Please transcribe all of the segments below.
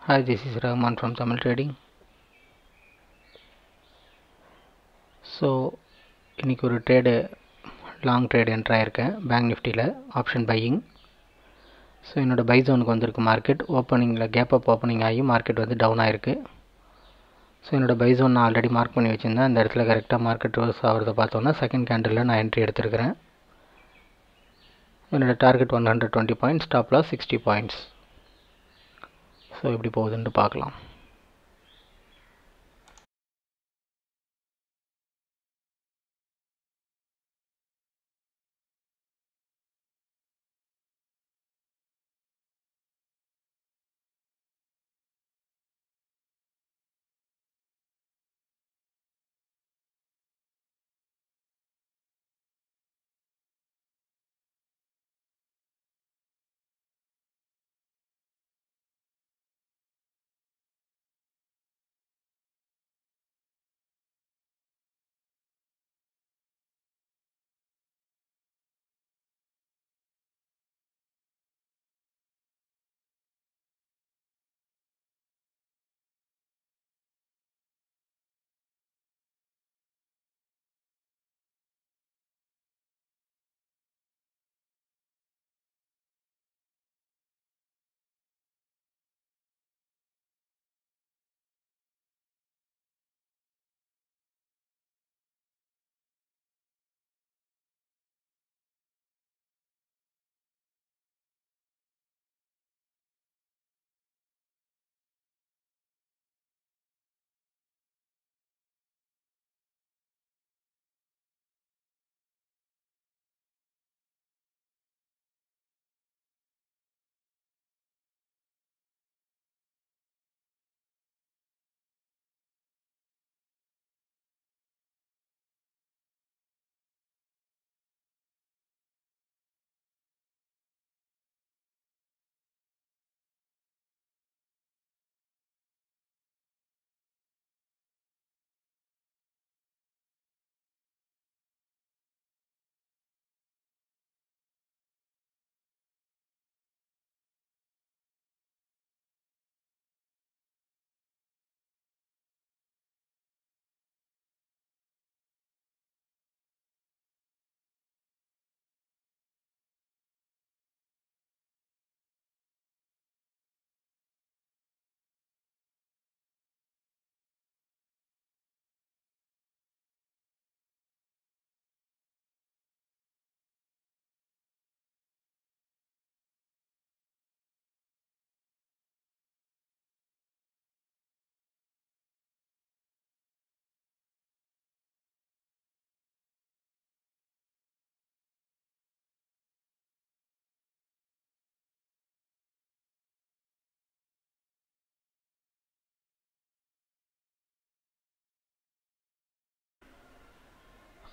Hi, this is Rahman from Tamil Trading. So, இன்னைக்கு ஒரு long trade entry ஆயிருக்கேன் bank நிஃப்டியில் ஆப்ஷன் பையிங். ஸோ என்னோடய பை ஜோனுக்கு வந்திருக்கு மார்க்கெட் ஓப்பனிங்கில் கேப் அப் ஓப்பனிங் ஆகி மார்க்கெட் வந்து டவுன் ஆயிருக்கு. ஸோ என்னோடய பை ஜோன் நான் ஆல்ரெடி மார்க் பண்ணி வச்சுருந்தேன். அந்த இடத்துல கரெக்டாக மார்க்கெட் ரிவர்ஸ் ஆகிறத பார்த்தோன்னா செகண்ட் கேண்டிலில் நான் என்ட்ரி எடுத்துருக்கிறேன். என்னோடய target 120 points, stop loss 60 points. So எப்படி போகுதுன்னு பார்க்கலாம்.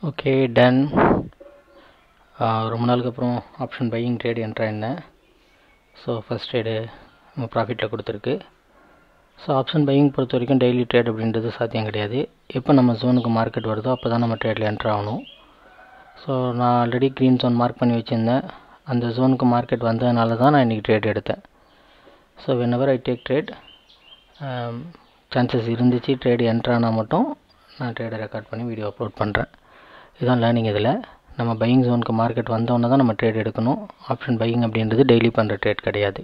Okay, done. ரொம்ப நாளுக்கு அப்புறம் ஆப்ஷன் பையிங் ட்ரேட் என்ட்ரு ஆயிருந்தேன். ஸோ ஃபஸ்ட் ட்ரேடு நம்ம ப்ராஃபிட்டில் கொடுத்துருக்கு. ஸோ ஆப்ஷன் பையிங் பொறுத்த வரைக்கும் டெய்லி ட்ரேட் அப்படின்றது சாத்தியம் கிடையாது. எப்போ நம்ம ஜோனுக்கு மார்க்கெட் வருதோ அப்போ தான் நம்ம ட்ரேடில் என்ட்ரு ஆகணும். ஸோ நான் ஆல்ரெடி க்ரீன் ஜோன் மார்க் பண்ணி வச்சுருந்தேன். அந்த ஜோனுக்கு மார்க்கெட் வந்ததுனால தான் நான் இன்றைக்கி ட்ரேட் எடுத்தேன். So whenever I take trade, chances இருந்துச்சு ட்ரேடு என்ட்ரு ஆனால் மட்டும் நான் ட்ரேடை ரெக்கார்ட் பண்ணி வீடியோ அப்லோட் பண்ணுறேன். இதுதான் லேர்னிங். இதில் நம்ம பையிங் ஜோனுக்கு மார்க்கெட் வந்தோன்னே தான் நம்ம ட்ரேட் எடுக்கணும். ஆப்ஷன் பையிங் அப்படின்றது டெய்லி பண்ணுற ட்ரேட் கிடையாது.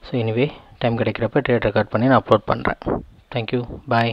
ஸோ எனிவே டைம் கிடைக்கிறப்ப ட்ரேட் ரெக்கார்ட் பண்ணி நான் அப்லோட் பண்ணுறேன். தேங்க்யூ, பாய்.